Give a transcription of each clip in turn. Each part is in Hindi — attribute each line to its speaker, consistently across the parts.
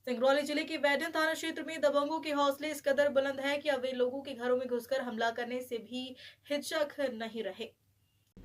Speaker 1: सिंगरौली जिले के वैदन थाना क्षेत्र में दबंगों के हौसले इस कदर बुलंद हैं कि अब वे लोगों के घरों में घुसकर हमला करने से भी हिचक नहीं रहे।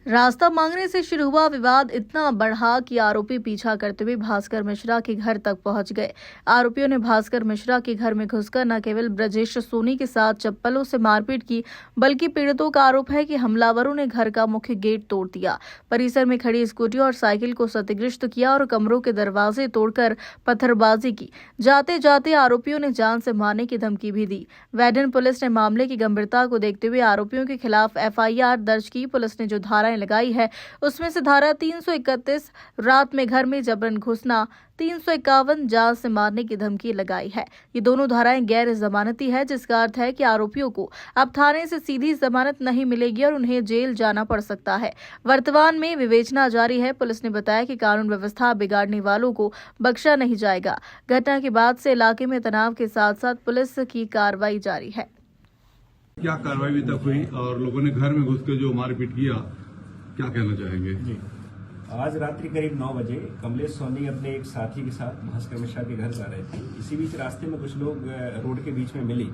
Speaker 1: रास्ता मांगने से शुरू हुआ विवाद इतना बढ़ा कि आरोपी पीछा करते हुए भास्कर मिश्रा के घर तक पहुंच गए। आरोपियों ने भास्कर मिश्रा के घर में घुसकर न केवल ब्रजेश सोनी के साथ चप्पलों से मारपीट की, बल्कि पीड़ितों का आरोप है कि हमलावरों ने घर का मुख्य गेट तोड़ दिया, परिसर में खड़ी स्कूटी और साइकिल को क्षतिग्रस्त किया और कमरों के दरवाजे तोड़कर पत्थरबाजी की। जाते जाते आरोपियों ने जान से मारने की धमकी भी दी। वैदन पुलिस ने मामले की गंभीरता को देखते हुए आरोपियों के खिलाफ FIR दर्ज की। पुलिस ने जो धाराएं लगाई है उसमें से धारा 331 रात में घर में जबरन घुसना, 351 जान से मारने की धमकी लगाई है। ये दोनों धाराएं गैर जमानती है, जिसका अर्थ है कि आरोपियों को अब थाने से सीधी जमानत नहीं मिलेगी और उन्हें जेल जाना पड़ सकता है। वर्तमान में विवेचना जारी है। पुलिस ने बताया कि कानून व्यवस्था बिगाड़ने वालों को बख्शा नहीं जाएगा। घटना के बाद से इलाके में तनाव के साथ साथ पुलिस की कार्रवाई जारी है।
Speaker 2: क्या कार्रवाई अभी तक हुई और लोगों ने घर में घुस के जो मारपीट किया, क्या कहना चाहेंगे?
Speaker 3: जी, आज रात्रि करीब 9 बजे कमलेश सोनी अपने एक साथी के साथ भास्कर मिश्रा के घर जा रहे थे। इसी बीच रास्ते में कुछ लोग रोड के बीच में मिले,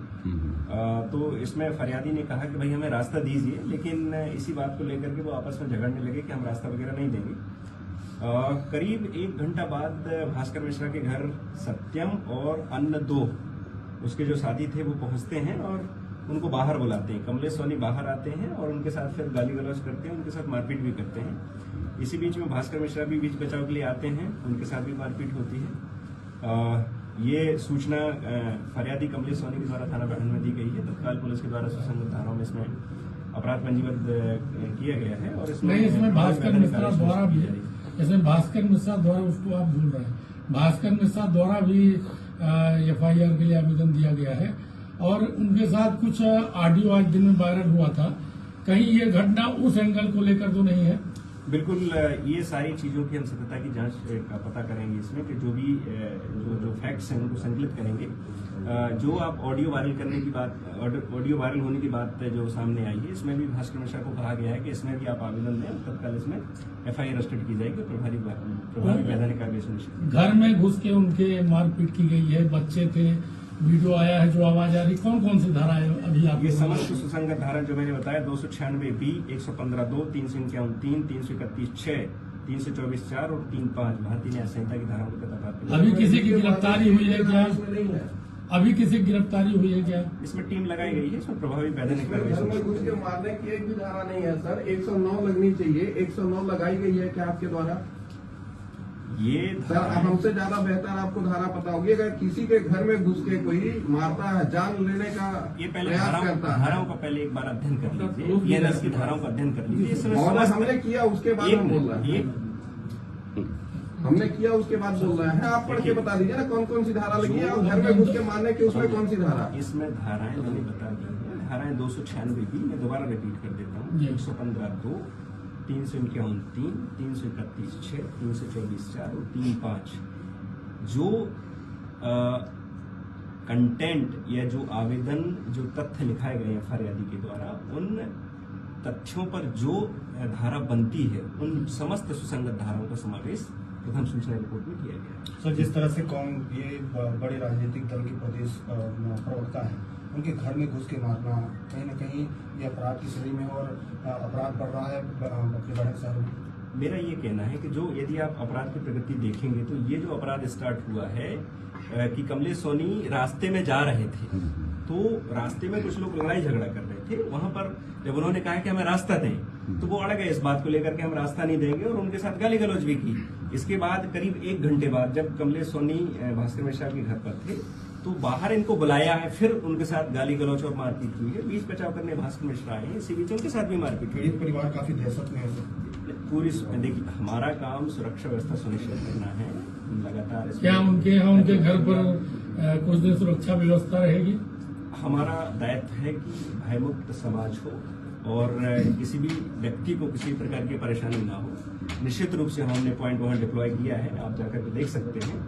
Speaker 3: तो इसमें फरियादी ने कहा कि भाई हमें रास्ता दीजिए, लेकिन इसी बात को लेकर के वो आपस में झगड़ने लगे कि हम रास्ता वगैरह नहीं देंगे। करीब 1 घंटा बाद भास्कर मिश्रा के घर सत्यम और अन्य 2 उसके जो साथी थे वो पहुंचते हैं और उनको बाहर बुलाते हैं। कमलेश सोनी बाहर आते हैं और उनके साथ फिर गाली गलौज करते हैं, उनके साथ मारपीट भी करते हैं। इसी बीच में भास्कर मिश्रा भी बीच बचाव के लिए आते हैं, उनके साथ भी मारपीट होती है। ये सूचना फरियादी कमलेश सोनी के द्वारा थाना बैठन में दी गई है। तत्काल पुलिस के द्वारा सुसंगत धाराओं में इसमें अपराध पंजीबद्ध किया गया है और
Speaker 4: इसमें भास्कर मिश्रा द्वारा भी, इसमें भास्कर मिश्रा द्वारा, उसको आप भूल रहे हैं, भास्कर मिश्रा द्वारा भी FIR के लिए आवेदन दिया गया है और उनके साथ कुछ ऑडियो आज दिन में वायरल हुआ था। कहीं ये घटना उस एंगल को लेकर तो नहीं है?
Speaker 3: बिल्कुल, ये सारी चीजों की हम सत्यता की जांच का पता करेंगे इसमें कि जो भी जो फैक्ट्स हैं उनको संकलित करेंगे। जो आप ऑडियो वायरल करने की बात, ऑडियो वायरल होने की बात जो सामने आई है, इसमें भी भास्कर मिश्रा को कहा गया है कि इसमें भी आप आवेदन दें, तत्काल इसमें FIR रजिस्टर्ड की जाएगी, प्रभावी वैधानिक कार्रवाई सुनिश्चित।
Speaker 4: घर में घुस के उनके मारपीट की गई है, बच्चे थे, वीडियो आया है जो आवाज आ रही, कौन कौन सी धारा है अभी आप?
Speaker 3: ये समस्त सुसंगत धारा जो मैंने बताया 296B, 115(2), 351(3), 331(6), 324(4) और 3(5) भारतीय न्याय संहिता की धाराओं के तहत।
Speaker 4: अभी किसी की गिरफ्तारी हुई है क्या? अभी किसी की गिरफ्तारी हुई है क्या?
Speaker 3: इसमें टीम लगाई गई है, इसमें प्रभावी वैधानिक कार्रवाई।
Speaker 5: घुस के मारने की एक भी धारा नहीं है सर। 109 लगनी चाहिए, 109 लगाई गई है क्या आपके द्वारा?
Speaker 3: ये
Speaker 5: सर हमसे ज्यादा बेहतर आपको धारा पता होगी। अगर किसी के घर में घुस के कोई मारता है, जान लेने का
Speaker 3: ये पहले
Speaker 5: प्रयास करता है,
Speaker 3: धाराओं का पहले एक बार अध्ययन कर लीजिए, ये की धाराओं का अध्ययन कर लीजिए।
Speaker 5: हमने किया उसके बाद हम बोल रहे हैं, हमने किया उसके बाद बोल रहे हैं। आप पढ़ के बता दीजिए ना कौन कौन सी धारा लगी है और घर में घुस के मारने की उसमें कौन सी धारा?
Speaker 3: इसमें धाराएं मैंने बता दी है। धाराएं 296B, मैं दोबारा रिपीट कर देता हूँ, 115(2), 351(3), 331(6), 324(4) और 3(5). जो कंटेंट या जो आवेदन, जो तथ्य लिखाए गए हैं फरियादी के द्वारा, उन तथ्यों पर जो धारा बनती है, उन समस्त सुसंगत धाराओं का समावेश प्रथम सूचना रिपोर्ट में किया गया।
Speaker 6: सर, जिस तरह से ये बड़े राजनीतिक दल के प्रदेश प्रवक्ता हैं, उनके घर में घुस के मारना कहीं न कहीं ये अपराध की श्रेणी में और अपराध बढ़ रहा है अपने बड़े शहर में।
Speaker 3: मेरा ये कहना है कि जो यदि आप अपराध की प्रगति देखेंगे तो ये जो अपराध स्टार्ट हुआ है कि कमलेश सोनी रास्ते में जा रहे थे, तो रास्ते में कुछ लोग लड़ाई झगड़ा कर रहे थे। वहां पर जब उन्होंने कहा कि हमें रास्ता दें, तो वो अड़ गए इस बात को लेकर के हम रास्ता नहीं देंगे और उनके साथ गाली गलौज भी की। इसके बाद करीब 1 घंटे बाद जब कमलेश सोनी भास्कर मिश्रा के घर पर थे, तो बाहर इनको बुलाया है, फिर उनके साथ गाली गलौज और मारपीट हुई है। बीच बचाव करने भास्कर मिश्रा आए, इसी बीच उनके साथ भी मारपीट हुई।
Speaker 6: परिवार काफी दहशत में है।
Speaker 3: पूरी देखिए, हमारा काम सुरक्षा व्यवस्था सुनिश्चित करना है लगातार।
Speaker 4: क्या उनके घर पर कुछ दिन सुरक्षा व्यवस्था रहेगी?
Speaker 3: हमारा दायित्व है कि भयमुक्त समाज हो और किसी भी व्यक्ति को किसी प्रकार की परेशानी ना हो। निश्चित रूप से हमने पॉइंट वहां डिप्लॉय किया है, आप जाकर के देख सकते हैं।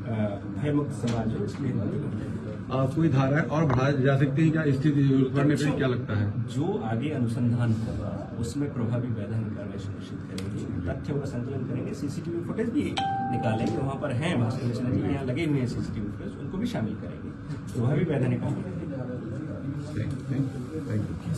Speaker 3: भयमुक्त समाज हो, इसलिए हिंदू लोग हैं।
Speaker 2: कोई धाराएं और बढ़ाई जा सकती हैं क्या स्थिति करने पर, क्या लगता है?
Speaker 3: जो आगे अनुसंधान होगा उसमें प्रभावी वैधानिक कार्रवाई सुनिश्चित करेंगे, तथ्यों का संकलन करेंगे, सीसीटीवी फुटेज भी निकालेंगे, वहां पर हैं भास्कर मिश्रा जी यहाँ लगे हुए हैं सीसीटीवी फुटेज, उनको भी शामिल करेंगे, प्रभावी वैधानिक कार्रवाई करेंगे।
Speaker 2: Thank you.